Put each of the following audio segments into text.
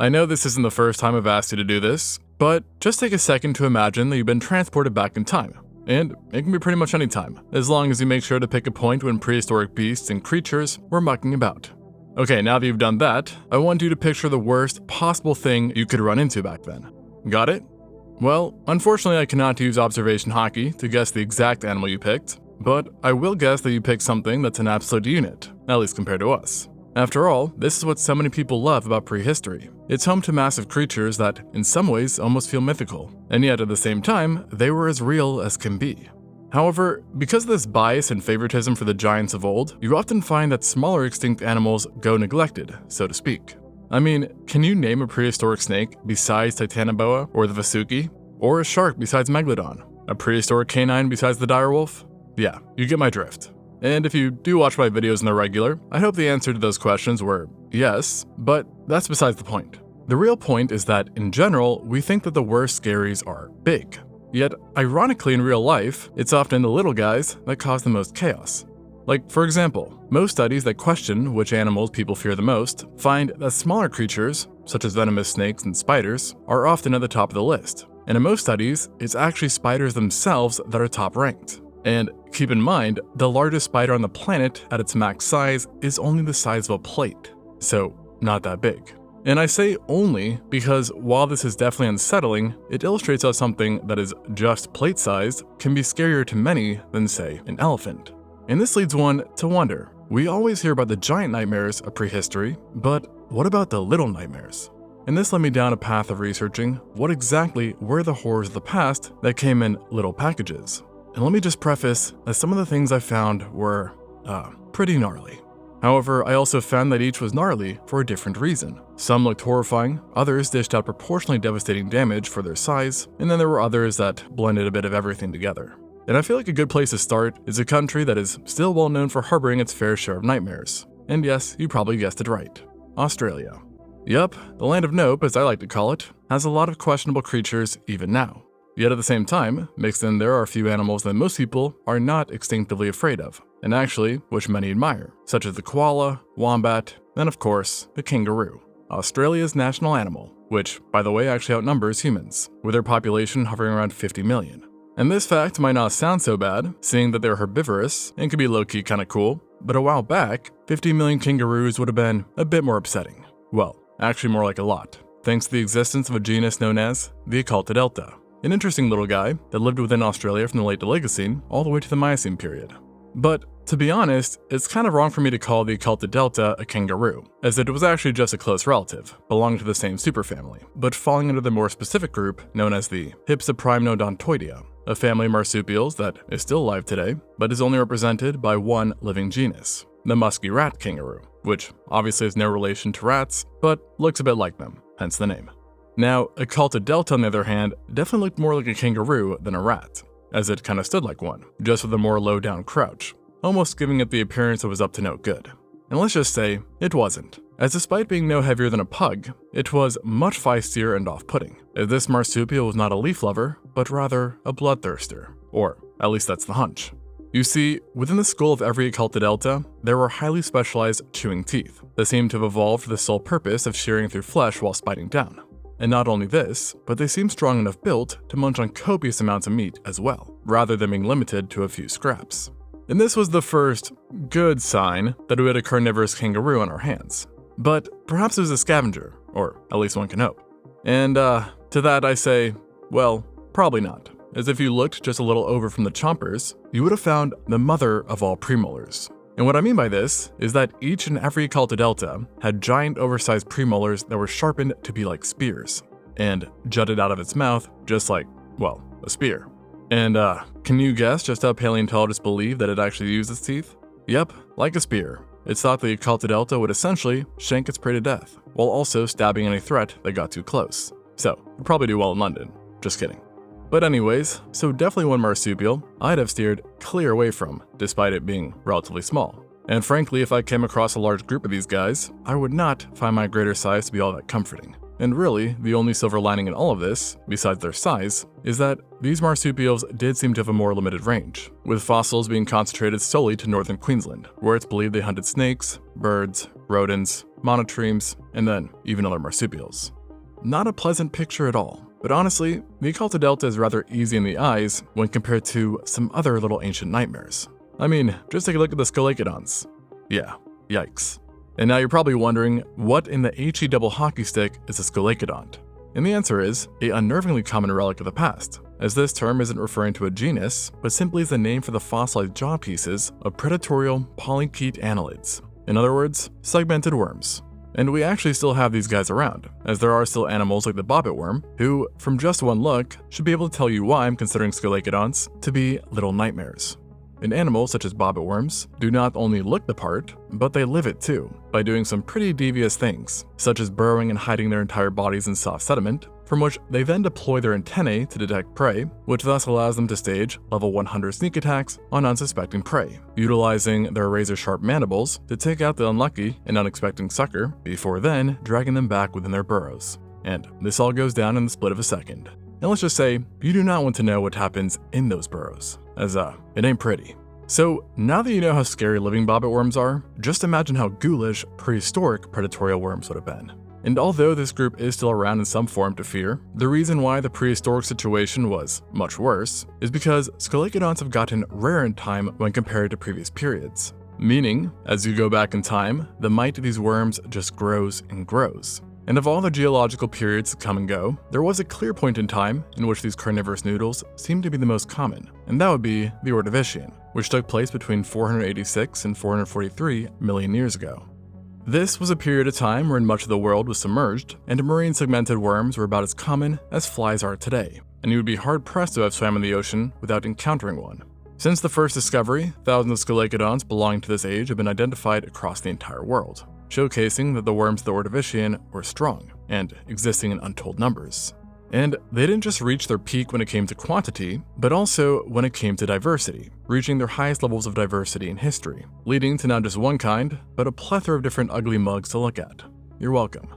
I know this isn't the first time I've asked you to do this, but just take a second to imagine that you've been transported back in time. And it can be pretty much any time, as long as you make sure to pick a point when prehistoric beasts and creatures were mucking about. Okay, now that you've done that, I want you to picture the worst possible thing you could run into back then. Got it? Well, unfortunately I cannot use observation hockey to guess the exact animal you picked, but I will guess that you picked something that's an absolute unit, at least compared to us. After all, this is what so many people love about prehistory. It's home to massive creatures that, in some ways, almost feel mythical, and yet at the same time, they were as real as can be. However, because of this bias and favoritism for the giants of old, you often find that smaller extinct animals go neglected, so to speak. I mean, can you name a prehistoric snake besides Titanoboa or the Vasuki? Or a shark besides Megalodon? A prehistoric canine besides the direwolf? Yeah, you get my drift. And if you do watch my videos on the regular, I hope the answer to those questions were yes, but that's besides the point. The real point is that, in general, we think that the worst scaries are big. Yet, ironically in real life, it's often the little guys that cause the most chaos. Like, for example, most studies that question which animals people fear the most find that smaller creatures, such as venomous snakes and spiders, are often at the top of the list. And in most studies, it's actually spiders themselves that are top ranked. And keep in mind, the largest spider on the planet at its max size is only the size of a plate, so not that big. And I say only because while this is definitely unsettling, it illustrates how something that is just plate-sized can be scarier to many than, say, an elephant. And this leads one to wonder, we always hear about the giant nightmares of prehistory, but what about the little nightmares? And this led me down a path of researching what exactly were the horrors of the past that came in little packages. And let me just preface that some of the things I found were, pretty gnarly. However, I also found that each was gnarly for a different reason. Some looked horrifying, others dished out proportionally devastating damage for their size, and then there were others that blended a bit of everything together. And I feel like a good place to start is a country that is still well known for harboring its fair share of nightmares. And yes, you probably guessed it right. Australia. Yup, the land of nope, as I like to call it, has a lot of questionable creatures even now. Yet at the same time, mixed in there are a few animals that most people are not instinctively afraid of, and actually, which many admire, such as the koala, wombat, and of course, the kangaroo, Australia's national animal, which, by the way, actually outnumbers humans, with their population hovering around 50 million. And this fact might not sound so bad, seeing that they're herbivorous and can be low-key kinda cool, but a while back, 50 million kangaroos would have been a bit more upsetting. Well, actually more like a lot, thanks to the existence of a genus known as the Delta. An interesting little guy that lived within Australia from the late Oligocene all the way to the Miocene period. But to be honest, it's kind of wrong for me to call the Delta a kangaroo, as it was actually just a close relative, belonging to the same superfamily, but falling under the more specific group known as the Hypsoprymnodontoidea, a family of marsupials that is still alive today, but is only represented by one living genus, the musky rat kangaroo, which obviously has no relation to rats, but looks a bit like them, hence the name. Now, a Delta on the other hand definitely looked more like a kangaroo than a rat, as it kinda stood like one, just with a more low-down crouch, almost giving it the appearance it was up to no good. And let's just say, it wasn't, as despite being no heavier than a pug, it was much feistier and off-putting, as this marsupial was not a leaf lover, but rather a bloodthirster, or at least that's the hunch. You see, within the skull of every Delta, there were highly specialized chewing teeth that seemed to have evolved for the sole purpose of shearing through flesh while biting down. And not only this, but they seem strong enough built to munch on copious amounts of meat as well, rather than being limited to a few scraps. And this was the first good sign that we had a carnivorous kangaroo on our hands. But perhaps it was a scavenger, or at least one can hope. And to that I say, well, probably not, as if you looked just a little over from the chompers, you would have found the mother of all premolars. And what I mean by this is that each and every Delta had giant oversized premolars that were sharpened to be like spears, and jutted out of its mouth just like, well, a spear. And can you guess just how paleontologists believe that it actually used its teeth? Yep, like a spear. It's thought the Delta would essentially shank its prey to death, while also stabbing any threat that got too close. So, it'd probably do well in London. Just kidding. But anyways, so definitely one marsupial I'd have steered clear away from, despite it being relatively small. And frankly, if I came across a large group of these guys, I would not find my greater size to be all that comforting. And really, the only silver lining in all of this, besides their size, is that these marsupials did seem to have a more limited range, with fossils being concentrated solely to northern Queensland, where it's believed they hunted snakes, birds, rodents, monotremes, and then even other marsupials. Not a pleasant picture at all, but honestly, the Oculta Delta is rather easy in the eyes when compared to some other little ancient nightmares. I mean, just take a look at the Scolacodons. Yeah, yikes. And now you're probably wondering, what in the HE double hockey stick is a Scolacodont? And the answer is a unnervingly common relic of the past, as this term isn't referring to a genus, but simply is the name for the fossilized jaw pieces of predatorial polychaete annelids. In other words, segmented worms. And we actually still have these guys around, as there are still animals like the bobbit worm, who, from just one look, should be able to tell you why I'm considering Scolacodonts to be little nightmares. And animals such as bobbit worms do not only look the part, but they live it too, by doing some pretty devious things, such as burrowing and hiding their entire bodies in soft sediment, from which they then deploy their antennae to detect prey, which thus allows them to stage level 100 sneak attacks on unsuspecting prey, utilizing their razor-sharp mandibles to take out the unlucky and unexpected sucker before then dragging them back within their burrows. And this all goes down in the split of a second. And let's just say, you do not want to know what happens in those burrows, as it ain't pretty. So now that you know how scary living bobbit worms are, just imagine how ghoulish prehistoric predatorial worms would have been. And although this group is still around in some form to fear, the reason why the prehistoric situation was much worse is because Scolacodonts have gotten rare in time when compared to previous periods. Meaning, as you go back in time, the might of these worms just grows and grows. And of all the geological periods that come and go, there was a clear point in time in which these carnivorous noodles seemed to be the most common, and that would be the Ordovician, which took place between 486 and 443 million years ago. This was a period of time wherein much of the world was submerged, and marine segmented worms were about as common as flies are today, and you would be hard-pressed to have swam in the ocean without encountering one. Since the first discovery, thousands of Scolacodonts belonging to this age have been identified across the entire world, showcasing that the worms of the Ordovician were strong and existing in untold numbers. And they didn't just reach their peak when it came to quantity, but also when it came to diversity, reaching their highest levels of diversity in history, leading to not just one kind, but a plethora of different ugly mugs to look at. You're welcome.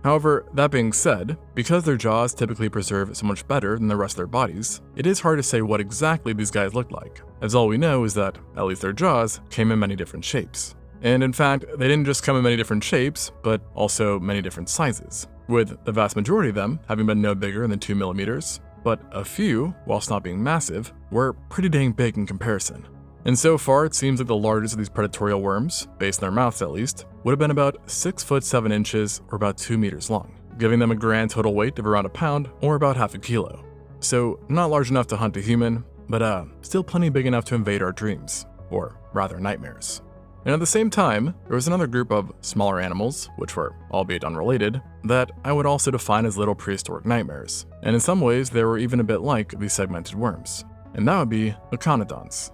However, that being said, because their jaws typically preserve so much better than the rest of their bodies, it is hard to say what exactly these guys looked like, as all we know is that, at least their jaws, came in many different shapes. And in fact, they didn't just come in many different shapes, but also many different sizes, with the vast majority of them having been no bigger than 2 millimeters, but a few, whilst not being massive, were pretty dang big in comparison. And so far, it seems like the largest of these predatorial worms, based on their mouths at least, would have been about 6 foot 7 inches or about 2 meters long, giving them a grand total weight of around a pound or about half a kilo. So not large enough to hunt a human, but still plenty big enough to invade our dreams, or rather nightmares. And at the same time, there was another group of smaller animals, which were, albeit unrelated, that I would also define as little prehistoric nightmares, and in some ways they were even a bit like these segmented worms, and that would be Echinodont's.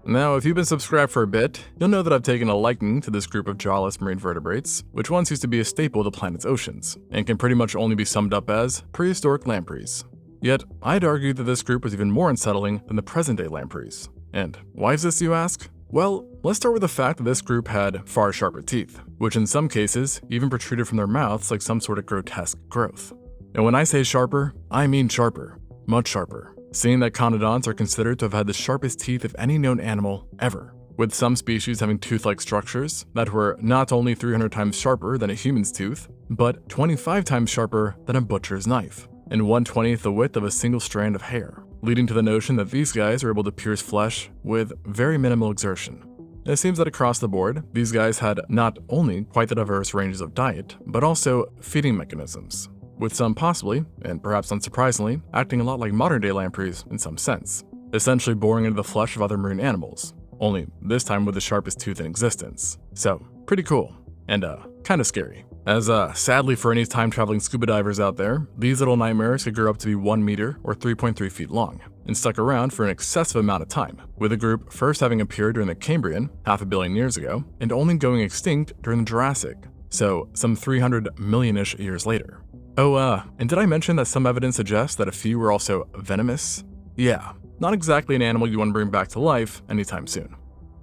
Now, if you've been subscribed for a bit, you'll know that I've taken a liking to this group of jawless marine vertebrates, which once used to be a staple of the planet's oceans, and can pretty much only be summed up as prehistoric lampreys. Yet, I'd argue that this group was even more unsettling than the present-day lampreys. And why is this, you ask? Well, let's start with the fact that this group had far sharper teeth, which in some cases even protruded from their mouths like some sort of grotesque growth. And when I say sharper, I mean sharper, much sharper, seeing that conodonts are considered to have had the sharpest teeth of any known animal ever, with some species having tooth-like structures that were not only 300 times sharper than a human's tooth, but 25 times sharper than a butcher's knife, and 1/20th the width of a single strand of hair, leading to the notion that these guys are able to pierce flesh with very minimal exertion. It seems that across the board, these guys had not only quite the diverse ranges of diet, but also feeding mechanisms, with some possibly, and perhaps unsurprisingly, acting a lot like modern-day lampreys in some sense, essentially boring into the flesh of other marine animals, only this time with the sharpest tooth in existence. So, pretty cool, and kinda scary. As sadly for any time-traveling scuba divers out there, these little nightmares could grow up to be 1 meter or 3.3 feet long, and stuck around for an excessive amount of time, with the group first having appeared during the Cambrian, 500 million years ago, and only going extinct during the Jurassic, so some 300 million-ish years later. Oh, and did I mention that some evidence suggests that a few were also venomous? Yeah, not exactly an animal you want to bring back to life anytime soon.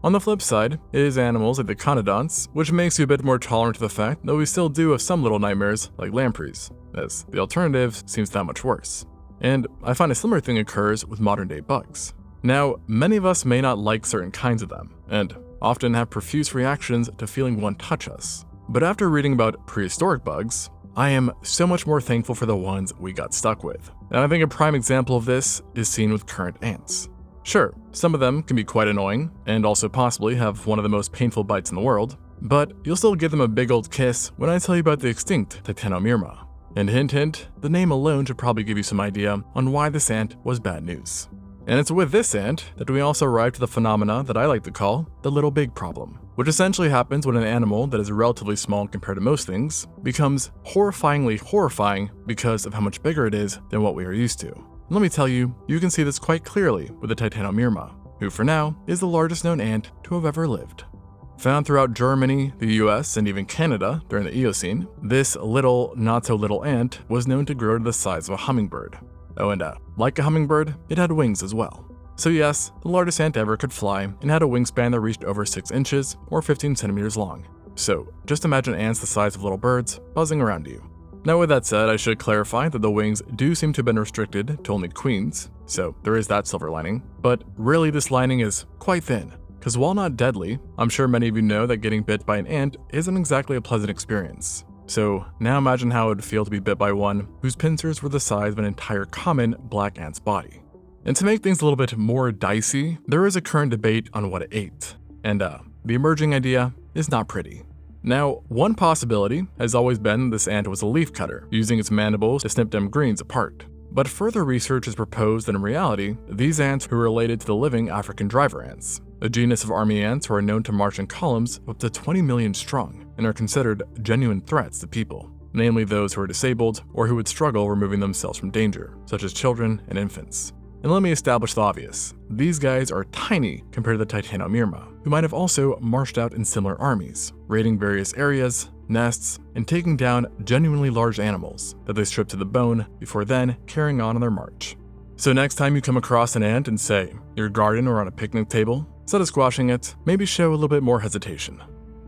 On the flip side, it is animals like the conodonts, which makes you a bit more tolerant to the fact that we still do have some little nightmares like lampreys, as the alternative seems that much worse. And I find a similar thing occurs with modern day bugs. Now, many of us may not like certain kinds of them, and often have profuse reactions to feeling one touch us. But after reading about prehistoric bugs, I am so much more thankful for the ones we got stuck with. And I think a prime example of this is seen with current ants. Sure, some of them can be quite annoying, and also possibly have one of the most painful bites in the world, but you'll still give them a big old kiss when I tell you about the extinct Titanomyrma. And hint hint, the name alone should probably give you some idea on why this ant was bad news. And it's with this ant that we also arrive to the phenomena that I like to call the little big problem, which essentially happens when an animal that is relatively small compared to most things becomes horrifyingly horrifying because of how much bigger it is than what we are used to. And let me tell you, you can see this quite clearly with the Titanomyrma, who for now is the largest known ant to have ever lived. Found throughout Germany, the US, and even Canada during the Eocene, this little, not so little ant was known to grow to the size of a hummingbird. Oh, and like a hummingbird, it had wings as well. So yes, the largest ant ever could fly and had a wingspan that reached over 6 inches or 15 centimeters long. So just imagine ants the size of little birds buzzing around you. Now with that said, I should clarify that the wings do seem to have been restricted to only queens, so there is that silver lining, but really this lining is quite thin. Because while not deadly, I'm sure many of you know that getting bit by an ant isn't exactly a pleasant experience. So now imagine how it would feel to be bit by one whose pincers were the size of an entire common black ant's body. And to make things a little bit more dicey, there is a current debate on what it ate. And the emerging idea is not pretty. Now, one possibility has always been this ant was a leaf cutter, using its mandibles to snip them greens apart. But further research has proposed that in reality, these ants were related to the living African driver ants, a genus of army ants who are known to march in columns of up to 20 million strong and are considered genuine threats to people, namely those who are disabled or who would struggle removing themselves from danger, such as children and infants. And let me establish the obvious. These guys are tiny compared to the Titanomyrma, who might have also marched out in similar armies, raiding various areas, nests, and taking down genuinely large animals that they strip to the bone before then carrying on their march. So next time you come across an ant in, say, your garden or on a picnic table, instead of squashing it, maybe show a little bit more hesitation.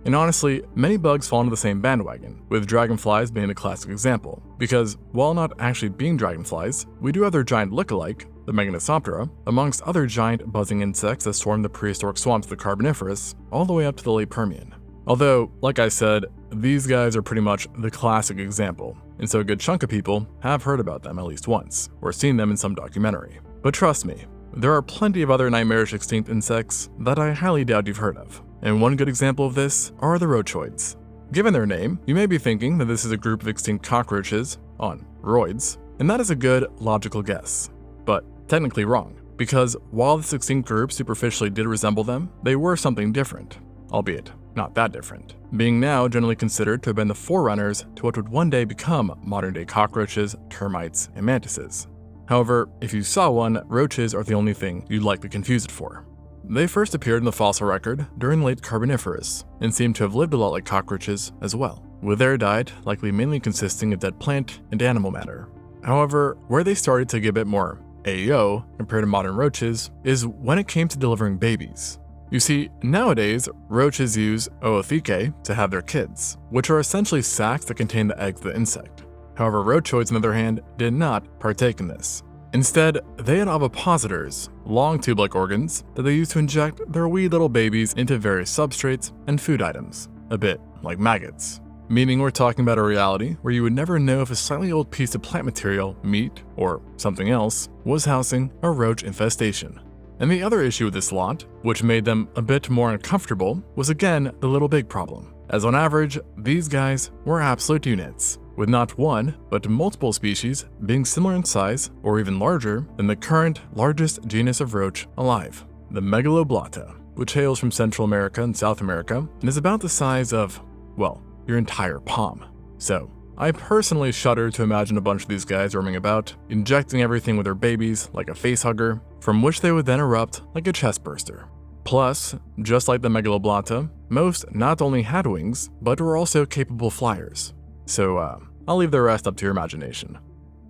And honestly, many bugs fall into the same bandwagon, with dragonflies being the classic example, because while not actually being dragonflies, we do have their giant look-alike, the Meganoptera, amongst other giant buzzing insects that swarmed the prehistoric swamps of the Carboniferous all the way up to the late Permian. Although, like I said, these guys are pretty much the classic example, and so a good chunk of people have heard about them at least once, or seen them in some documentary. But trust me, there are plenty of other nightmarish extinct insects that I highly doubt you've heard of. And one good example of this are the rochoids. Given their name, you may be thinking that this is a group of extinct cockroaches on roids, and that is a good, logical guess. But technically wrong, because while this extinct group superficially did resemble them, they were something different, albeit not that different, being now generally considered to have been the forerunners to what would one day become modern-day cockroaches, termites, and mantises. However, if you saw one, roaches are the only thing you'd likely confuse it for. They first appeared in the fossil record during the late Carboniferous, and seem to have lived a lot like cockroaches as well, with their diet likely mainly consisting of dead plant and animal matter. However, where they started to get a bit more AO compared to modern roaches is when it came to delivering babies. You see, nowadays, roaches use oothecae to have their kids, which are essentially sacs that contain the eggs of the insect. However, rochoids, on the other hand, did not partake in this. Instead, they had ovipositors, long tube-like organs that they used to inject their wee little babies into various substrates and food items, a bit like maggots. Meaning we're talking about a reality where you would never know if a slightly old piece of plant material, meat, or something else, was housing a roach infestation. And the other issue with this lot, which made them a bit more uncomfortable, was again the little big problem, as on average, these guys were absolute units, with not one, but multiple species being similar in size or even larger than the current largest genus of roach alive, the Megaloblatta, which hails from Central America and South America and is about the size of, well, your entire palm. So, I personally shudder to imagine a bunch of these guys roaming about, injecting everything with their babies like a face hugger, from which they would then erupt like a chest burster. Plus, just like the Megaloblatta, most not only had wings, but were also capable flyers. So, I'll leave the rest up to your imagination.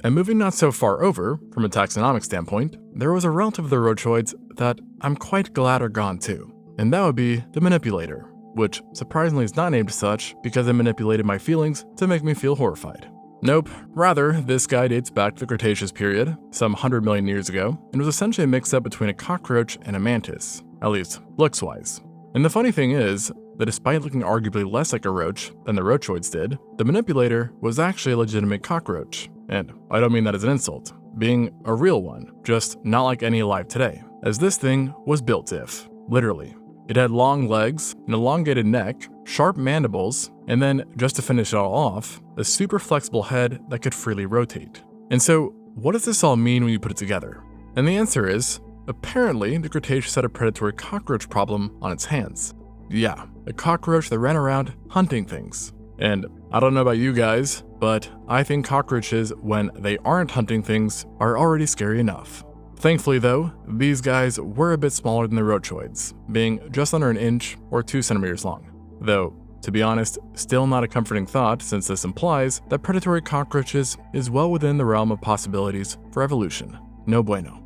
And moving not so far over, from a taxonomic standpoint, there was a relative of the rochoids that I'm quite glad are gone too, and that would be the manipulator, which surprisingly is not named such because it manipulated my feelings to make me feel horrified. Nope, rather, this guy dates back to the Cretaceous period, some 100 million years ago, and was essentially a mix-up between a cockroach and a mantis, at least looks-wise. And the funny thing is that despite looking arguably less like a roach than the roachoids did, the manipulator was actually a legitimate cockroach. And I don't mean that as an insult, being a real one, just not like any alive today, as this thing was built diff, literally. It had long legs, an elongated neck, sharp mandibles, and then, just to finish it all off, a super flexible head that could freely rotate. And so, what does this all mean when you put it together? And the answer is, apparently the Cretaceous had a predatory cockroach problem on its hands. Yeah, a cockroach that ran around hunting things. And I don't know about you guys, but I think cockroaches, when they aren't hunting things, are already scary enough. Thankfully though, these guys were a bit smaller than the roachoids, being just under an inch or 2 centimeters long. Though, to be honest, still not a comforting thought since this implies that predatory cockroaches is well within the realm of possibilities for evolution. No bueno.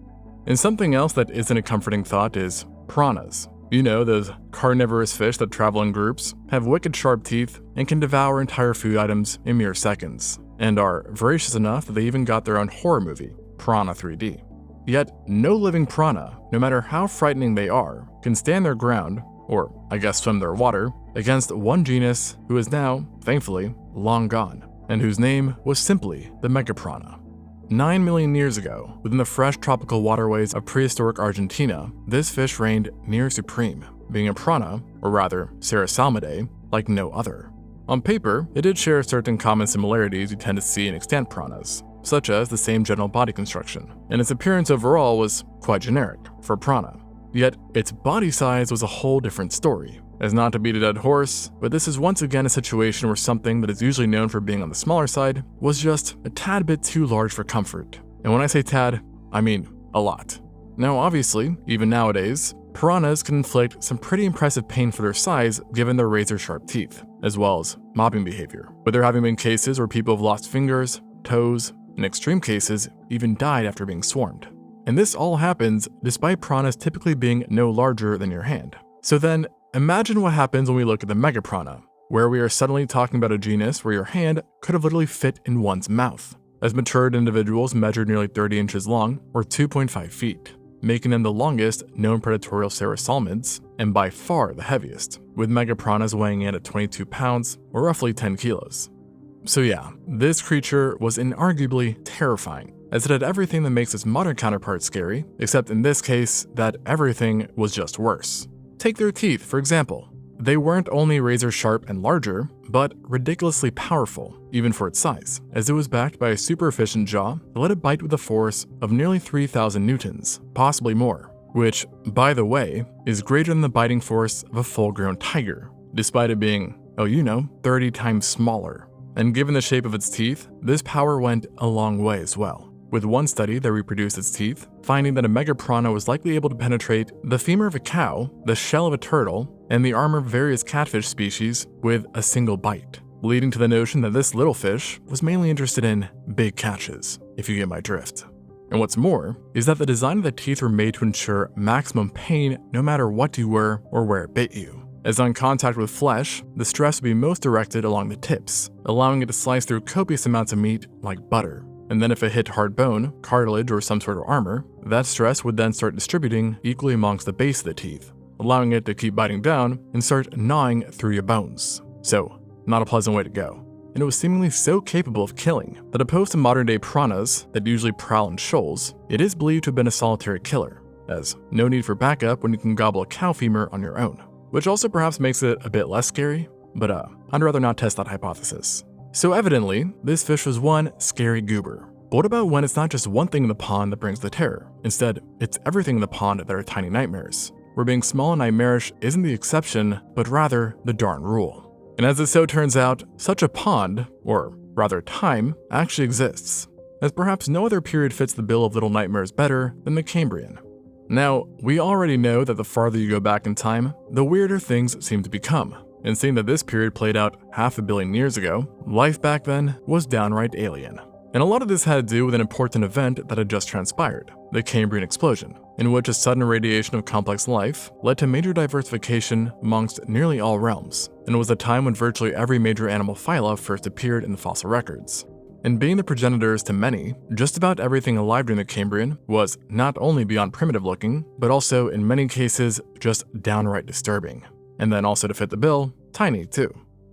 And something else that isn't a comforting thought is piranhas. You know, those carnivorous fish that travel in groups, have wicked sharp teeth, and can devour entire food items in mere seconds, and are voracious enough that they even got their own horror movie, Piranha 3D. Yet, no living piranha, no matter how frightening they are, can stand their ground, or I guess swim their water, against one genus who is now, thankfully, long gone, and whose name was simply the megapiranha. 9 million years ago, within the fresh tropical waterways of prehistoric Argentina, this fish reigned near supreme, being a piranha, or rather, Serrasalmidae, like no other. On paper, it did share certain common similarities you tend to see in extant piranhas, such as the same general body construction, and its appearance overall was quite generic for a piranha. Yet, its body size was a whole different story. As not to beat a dead horse, but this is once again a situation where something that is usually known for being on the smaller side was just a tad bit too large for comfort. And when I say tad, I mean a lot. Now obviously, even nowadays, piranhas can inflict some pretty impressive pain for their size given their razor-sharp teeth, as well as mobbing behavior, with there having been cases where people have lost fingers, toes, in extreme cases, even died after being swarmed. And this all happens despite piranhas typically being no larger than your hand. So then, imagine what happens when we look at the megapiranha, where we are suddenly talking about a genus where your hand could have literally fit in one's mouth, as matured individuals measured nearly 30 inches long, or 2.5 feet, making them the longest known predatorial serrasalmids, and by far the heaviest, with megapiranhas weighing in at 22 pounds, or roughly 10 kilos. So yeah, this creature was inarguably terrifying, as it had everything that makes its modern counterpart scary, except in this case, that everything was just worse. Take their teeth, for example. They weren't only razor sharp and larger, but ridiculously powerful, even for its size, as it was backed by a super efficient jaw that let it bite with a force of nearly 3,000 newtons, possibly more, which, by the way, is greater than the biting force of a full-grown tiger, despite it being, 30 times smaller. And given the shape of its teeth, this power went a long way as well, with one study that reproduced its teeth, finding that a megapiranha was likely able to penetrate the femur of a cow, the shell of a turtle, and the armor of various catfish species with a single bite, leading to the notion that this little fish was mainly interested in big catches, if you get my drift. And what's more, is that the design of the teeth were made to ensure maximum pain no matter what you were or where it bit you. As on contact with flesh, the stress would be most directed along the tips, allowing it to slice through copious amounts of meat like butter. And then if it hit hard bone, cartilage, or some sort of armor, that stress would then start distributing equally amongst the base of the teeth, allowing it to keep biting down and start gnawing through your bones. So, not a pleasant way to go. And it was seemingly so capable of killing that opposed to modern-day piranhas that usually prowl in shoals, it is believed to have been a solitary killer, as no need for backup when you can gobble a cow femur on your own. Which also perhaps makes it a bit less scary, but I'd rather not test that hypothesis. So evidently, this fish was one scary goober. But what about when it's not just one thing in the pond that brings the terror? Instead, it's everything in the pond that are tiny nightmares, where being small and nightmarish isn't the exception, but rather the darn rule. And as it so turns out, such a pond, or rather time, actually exists, as perhaps no other period fits the bill of little nightmares better than the Cambrian. Now, we already know that the farther you go back in time, the weirder things seem to become, and seeing that this period played out 500 million years ago, life back then was downright alien. And a lot of this had to do with an important event that had just transpired, the Cambrian explosion, in which a sudden irradiation of complex life led to major diversification amongst nearly all realms, and it was a time when virtually every major animal phyla first appeared in the fossil records. And being the progenitors to many, just about everything alive during the Cambrian was not only beyond primitive looking, but also in many cases just downright disturbing. And then also to fit the bill, tiny too.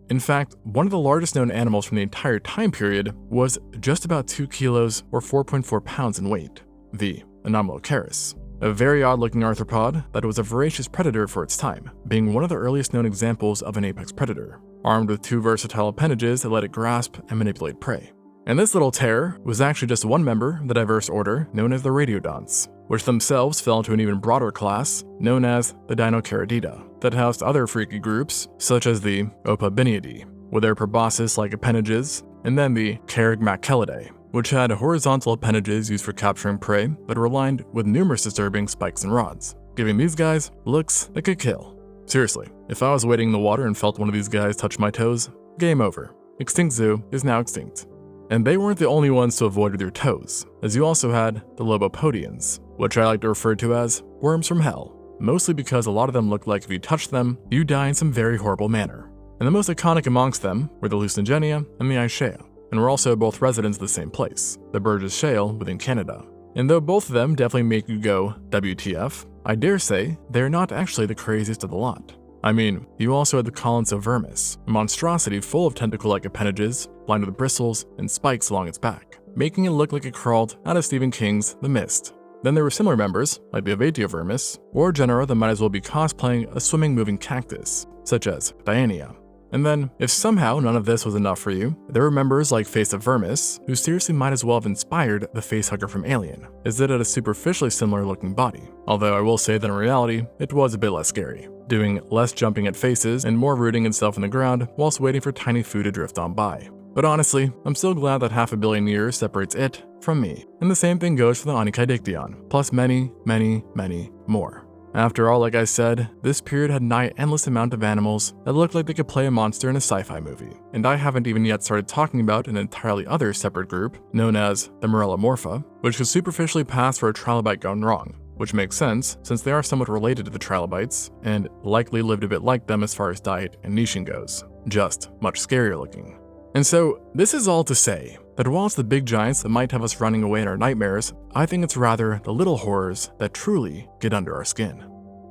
In fact, one of the largest known animals from the entire time period was just about 2 kilos or 4.4 pounds in weight, the Anomalocaris, a very odd-looking arthropod that was a voracious predator for its time, being one of the earliest known examples of an apex predator, armed with 2 versatile appendages that let it grasp and manipulate prey. And this little terror was actually just one member of the diverse order known as the radiodonts, which themselves fell into an even broader class known as the Dinocaridida, that housed other freaky groups such as the Opabinidae, with their proboscis-like appendages, and then the Carigmacelidae, which had horizontal appendages used for capturing prey that were lined with numerous disturbing spikes and rods, giving these guys looks that could kill. Seriously, if I was wading in the water and felt one of these guys touch my toes, game over. Extinct Zoo is now extinct. And they weren't the only ones to avoid with your toes, as you also had the Lobopodians, which I like to refer to as worms from hell, mostly because a lot of them looked like if you touched them, you die in some very horrible manner. And the most iconic amongst them were the Lucigenia and the Aishea, and were also both residents of the same place, the Burgess Shale within Canada. And though both of them definitely make you go WTF, I dare say they're not actually the craziest of the lot. I mean, you also had the Collinsovermis, a monstrosity full of tentacle-like appendages, lined with bristles and spikes along its back, making it look like it crawled out of Stephen King's The Mist. Then there were similar members, like the Avatiovermis, or genera that might as well be cosplaying a swimming moving cactus, such as Diania. And then, if somehow none of this was enough for you, there were members like Face of Vermis, who seriously might as well have inspired the facehugger from Alien, as it had a superficially similar looking body. Although I will say that in reality, it was a bit less scary, doing less jumping at faces and more rooting itself in the ground whilst waiting for tiny food to drift on by. But honestly, I'm still glad that 500 million years separates it from me. And the same thing goes for the Onychodictyon, plus many, many, many more. After all, like I said, this period had a nigh endless amount of animals that looked like they could play a monster in a sci-fi movie. And I haven't even yet started talking about an entirely other separate group, known as the Morellomorpha, which could superficially pass for a trilobite gone wrong, which makes sense since they are somewhat related to the trilobites, and likely lived a bit like them as far as diet and niching goes, just much scarier looking. And so, this is all to say that while it's the big giants that might have us running away in our nightmares, I think it's rather the little horrors that truly get under our skin.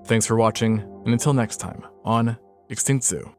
Thanks for watching, and until next time on Extinct Zoo.